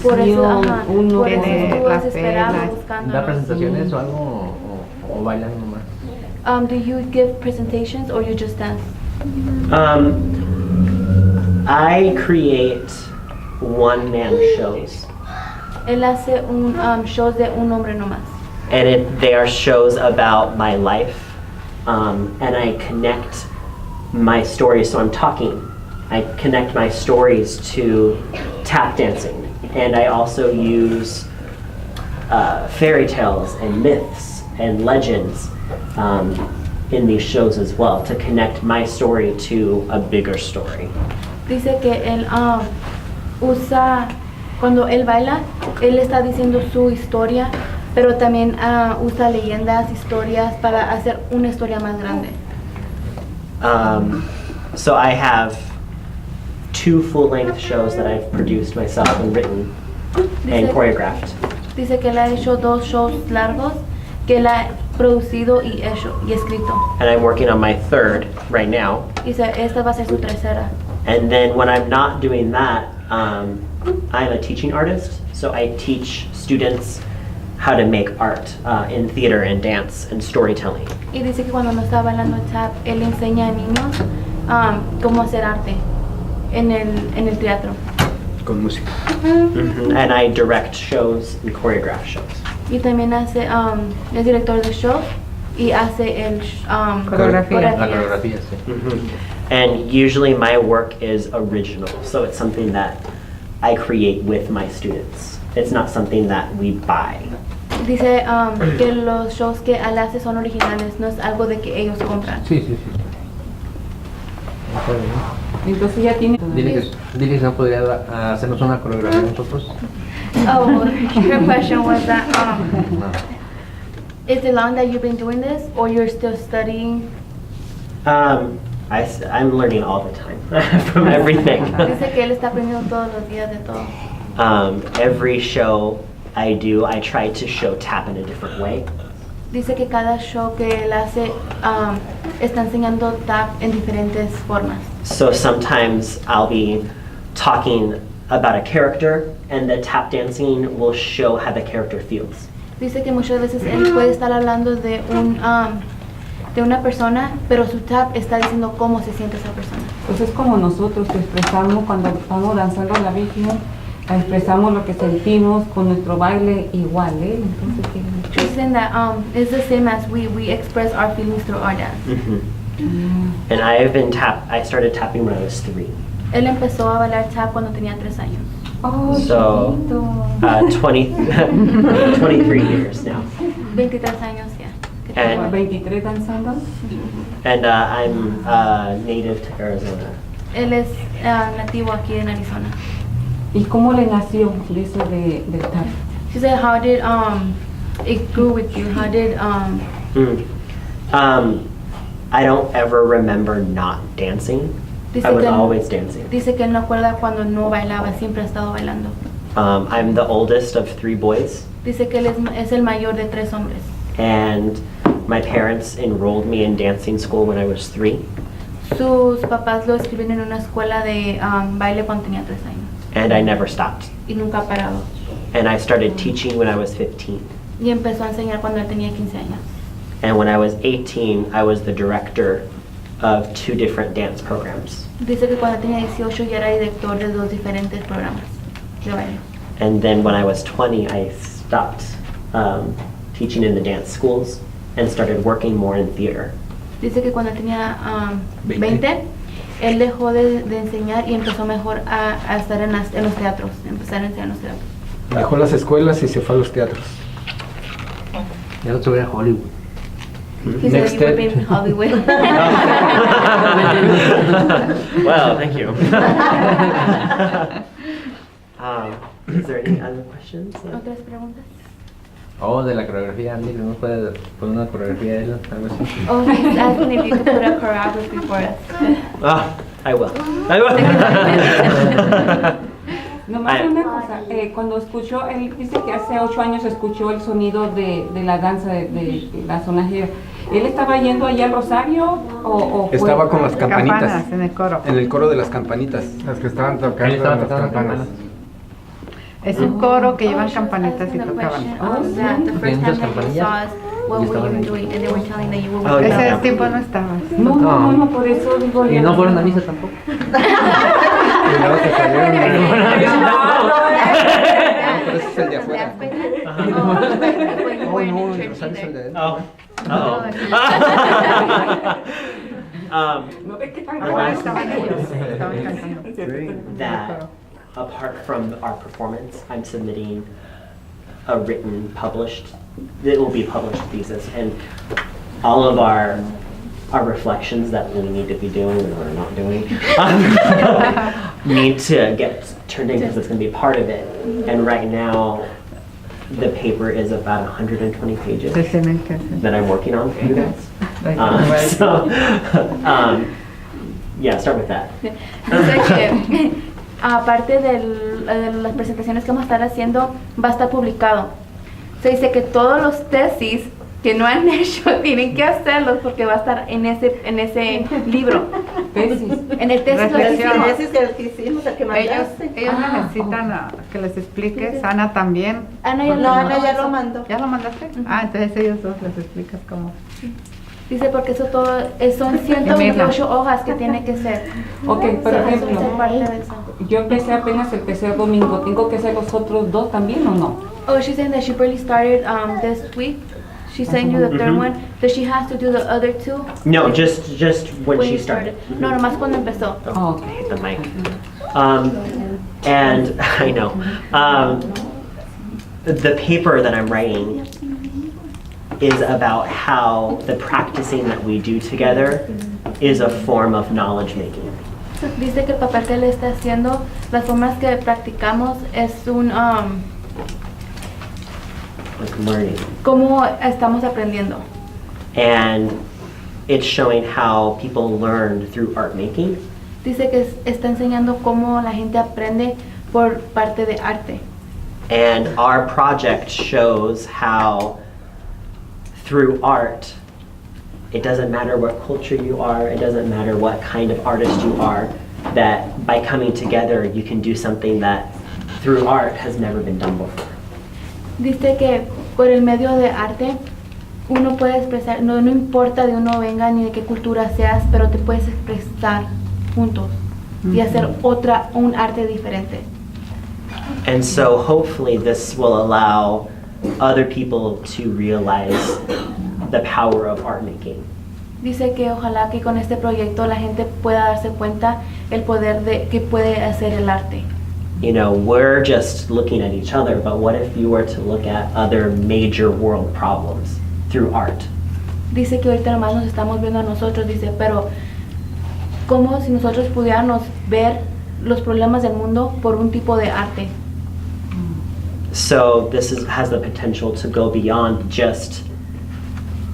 Por eso, uno por eso tiene estuvo la desesperado pena. buscando. ¿Da presentaciones o algo o bailan nomás? Do you give presentations or you just dance? I create one-man shows. Él hace shows de un hombre nomás. And they are shows about my life. And I connect my stories, so I'm talking. I connect my stories to tap dancing. And I also use fairy tales and myths and legends in these shows as well to connect my story to a bigger story. Dice que él usa, cuando él baila, él está diciendo su historia, pero también usa leyendas, historias para hacer una historia más grande. So I have 2 full-length shows that I've produced myself and written and choreographed. Dice que él ha hecho 2 shows largos que él ha producido y hecho y escrito. And I'm working on my 3rd right now. Dice, esta va a ser su tercera. And then when I'm not doing that, I'm a teaching artist. So I teach students how to make art in theater and dance and storytelling. Y dice que cuando no está bailando tap, él enseña a niños cómo hacer arte en el teatro. Con música. And I direct shows and choreograph shows. Y también hace, es director de show y hace el La coreografía, sí. And usually my work is original, so it's something that I create with my students. It's not something that we buy. Dice que los shows que él hace son originales, no es algo de que ellos compran. Sí, sí, sí. Está bien. Entonces ya tiene... Dile que no podría hacernos una coreografía nosotros. Oh, her question was that, No. is it long that you've been doing this, or you're still studying? I'm learning all the time from everything. Dice que él está aprendiendo todos los días de todo. Every show I do, I try to show tap in a different way. Dice que cada show que él hace está enseñando tap en diferentes formas. So sometimes I'll be talking about a character and the tap dancing will show how the character feels. Dice que muchas veces él puede estar hablando de una persona, pero su tap está diciendo cómo se siente esa persona. Pues es como nosotros que expresamos cuando estamos danzando a la Virgen, expresamos lo que sentimos con nuestro baile igual, ¿eh? Entonces, She's saying that it's the same as we express our feelings through our dance. And I started tapping when I was 3. Él empezó a bailar tap cuando tenía 3 años. oh, So, 23 years now. 23 años ya. And, 23 danzando. and I'm native to Arizona. Él es nativo aquí en Arizona. ¿Y cómo le nació de eso del tap? She said, how did it grew with you? How did I don't ever remember not dancing. Dice I was que always dancing. Dice que él no acuerda cuando no bailaba, siempre ha estado bailando. I'm the oldest of 3 boys, Dice que él es el mayor de 3 hombres. and my parents enrolled me in dancing school when I was 3. Sus papás lo escribieron en una escuela de baile cuando tenía 3 años. And I never stopped. Y nunca ha parado. And I started teaching when I was 15. Y empezó a enseñar cuando él tenía 15 años. And when I was 18, I was the director of 2 different dance programs. Dice que cuando tenía 18 ya era director de 2 diferentes programas de baile. And then when I was 20, I stopped teaching in the dance schools and started working more in theater. Dice que cuando tenía 20, él dejó de enseñar y empezó mejor a estar en los teatros, empezar a enseñar en los teatros. Dejó las escuelas y se fue a los teatros. Ya no se ve a Hollywood. He said Next you would step. be in Hollywood. Well, thank you. Is there any other questions? ¿Otras preguntas? Oh, de la coreografía, Andy, ¿no puede poner una coreografía de él? Algo así. Oh, he's asking if you could put a choreography for us. I will. I will. Nomás una cosa, cuando escuchó, él dice que hace 8 años escuchó el sonido de la danza de la sonajera. ¿Él estaba yendo allá al Rosario o fue? Estaba con las campanitas. Campanas en el coro. En el coro de las campanitas. Las que estaban tocando Él estaba las tocando campanas. Es un coro que llevan she was campanitas y asking the tocaban. question, that the first time that you saw us, what were you doing? And they were telling that you were Oh, with yeah. Ese tiempo no estabas. No, por eso digo Y yo. no fueron a misa tampoco. luego se salieron. Pero ese es el de afuera. Oh, no, el Rosario es el de adentro. Oh. That apart from our performance, I'm submitting a written published, it will be published thesis, and all of our reflections that we need to be doing or not doing need to get turned in because it's going to be part of it. And right now, the paper is about 120 pages that I'm working on for you guys. Yeah, start with that. Dice que aparte de las presentaciones que vamos a estar haciendo, va a estar publicado. Se dice que todos los tesis que no han hecho tienen que hacerlos porque va a estar en ese libro. En el tesis lo hicimos. Ellos necesitan que les expliques. Ana también. Ana ya lo mandó. ¿Ya lo mandaste? Ah, entonces ellos dos les explicas cómo. Dice porque eso todo son 128 hojas que tiene que ser. Ok, por Eso ejemplo, es parte de eso. yo empecé apenas el tercer domingo. ¿Tengo que hacer los otros dos también o no? Oh, she's saying that she barely started this week. She's saying you the third one. Does she have to do the other two? No, just when she you started. No, nomás cuando empezó. Oh, I hit the mic. And I know. The paper that I'm writing is about how the practicing that we do together is a form of knowledge making. Dice que el papel que él está haciendo, las formas que practicamos es Like learning. cómo estamos aprendiendo. And it's showing how people learn through art making. Dice que está enseñando cómo la gente aprende por parte de arte. And our project shows how through art, it doesn't matter what culture you are, it doesn't matter what kind of artist you are, that by coming together you can do something that through art has never been done before. Dice que por el medio de arte uno puede expresar, no importa de uno venga ni de qué cultura seas, pero te puedes expresar juntos y hacer un arte diferente. And so hopefully this will allow other people to realize the power of art making. Dice que ojalá que con este proyecto la gente pueda darse cuenta el poder de que puede hacer el arte. You know, we're just looking at each other, but what if you were to look at other major world problems through art? Dice que ahorita nomás nos estamos viendo a nosotros, dice, pero como si nosotros pudiéramos ver los problemas del mundo por un tipo de arte. So this has the potential to go beyond just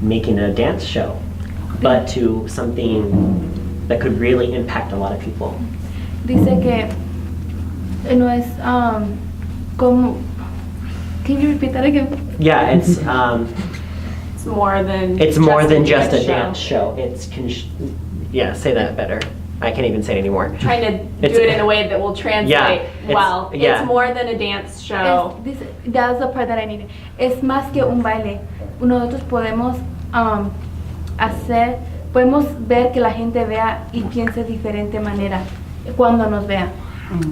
making a dance show, but to something that could really impact a lot of people. Dice que no es como. Can you repeat that again? Yeah, it's more than it's more than just a show. dance show. It's yeah, say that better. I can't even say it anymore. Trying to It's- do it in a way that will translate Yeah, well. yeah. It's more than a dance show. Dice, that's the part that I needed. Es más que un baile. Nosotros podemos podemos ver que la gente vea y piense de diferente manera cuando nos vea.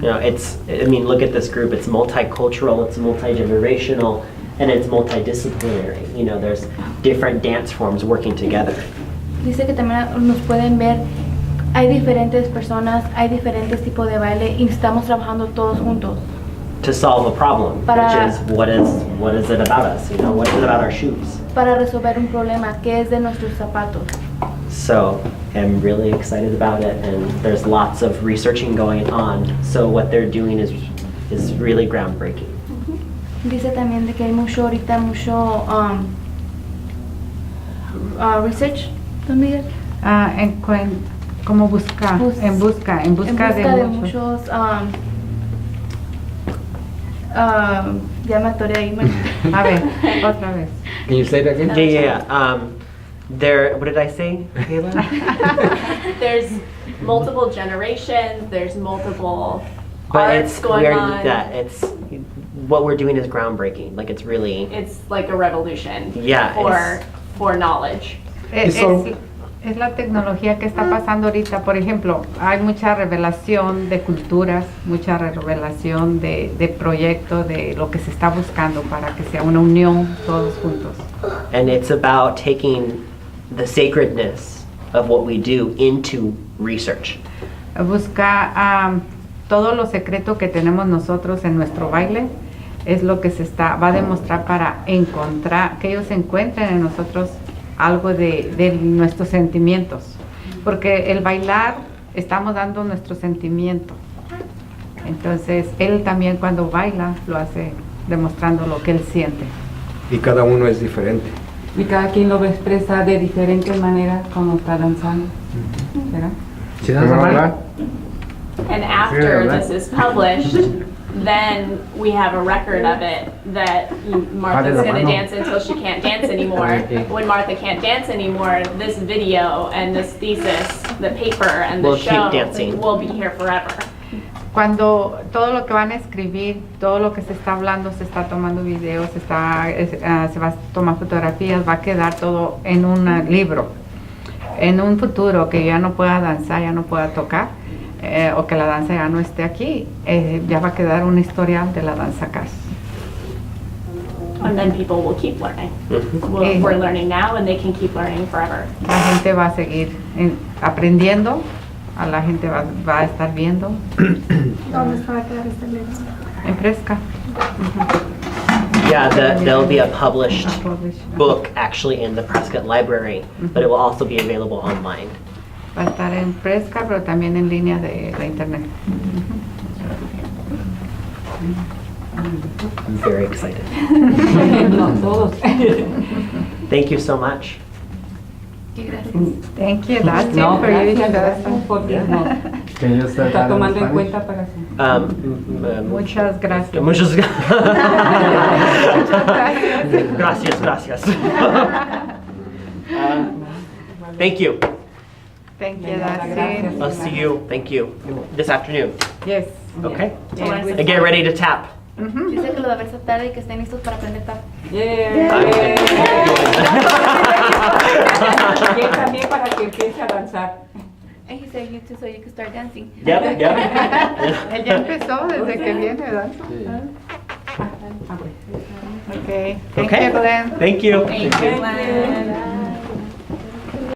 You know, I mean, look at this group. It's multicultural, it's multi-generational, and it's multidisciplinary. You know, there's different dance forms working together. Dice que también nos pueden ver, hay diferentes personas, hay diferentes tipos de baile y estamos trabajando todos juntos. To solve a problem, Para- which is what is it about us? You know, what is it about our shoes? Para resolver un problema que es de nuestros zapatos. So I'm really excited about it, and there's lots of researching going on. So what they're doing is really groundbreaking. Dice también de que hay mucho research, ¿don Miguel? Como buscar, en busca En busca de de mucho. muchos ya me atoré ahí. A ver, otra vez. Can you say it again? Yeah. What did I say, Kayla? There's multiple generations. There's multiple But arts going on. What we're doing is groundbreaking. Like it's really. It's like a revolution. Yeah, For knowledge. It's Es la tecnología que está pasando ahorita. Por ejemplo, hay mucha revelación de culturas, mucha revelación de proyectos, de lo que se está buscando para que sea una unión todos juntos. And it's about taking the sacredness of what we do into research. Busca todo lo secreto que tenemos nosotros en nuestro baile, es lo que va a demostrar para encontrar, que ellos encuentren en nosotros algo de nuestros sentimientos. Porque el bailar, estamos dando nuestro sentimiento. Entonces, él también cuando baila, lo hace demostrando lo que él siente. Y cada uno es diferente. Y cada quien lo expresa de diferentes maneras cuando está danzando. ¿Verdad? ¿Se danza mal? And after this is published, then we have a record of it that Martha's going to dance until she can't dance anymore. When Martha can't dance anymore, this video and this thesis, the paper and the We'll keep show dancing. will be here forever. Cuando todo lo que van a escribir, todo lo que se está hablando, se está tomando videos, se va a tomar fotografías, va a quedar todo en un libro. En un futuro que ya no pueda danzar, ya no pueda tocar, o que la danza ya no esté aquí, ya va a quedar un historial de la danza CAS. And then people will keep learning. Eh. We're learning now and they can keep learning forever. La gente va a seguir aprendiendo, a la gente va a estar viendo ¿Dónde se va a quedar este libro? en Fresca. Yeah, there'll be a published Published. book actually in the Prescott Library, but it will also be available online. Va a estar en Fresca, pero también en línea de la internet. I'm very excited. No todos. Thank you so much. Thank you. That's No, it for you. gracias porque no, Can you say está that in tomando en Spanish? cuenta para su... Muchas gracias. Muchas gracias. gracias. Thank you. Thank you. De nada, That's gracias. it. I'll see you. Thank you. This afternoon. Yes. Okay. Yeah, we- And get ready to tap. Dice que lo va a ver esta tarde y que estén listos para aprender tap. Y él también para que empiece a danzar. And he said you too, so you can start dancing. Yep. Él ya empezó desde que viene, ¿verdad? Okay. Thank Okay. you, Glenn. Thank you. Thank you, Glenn.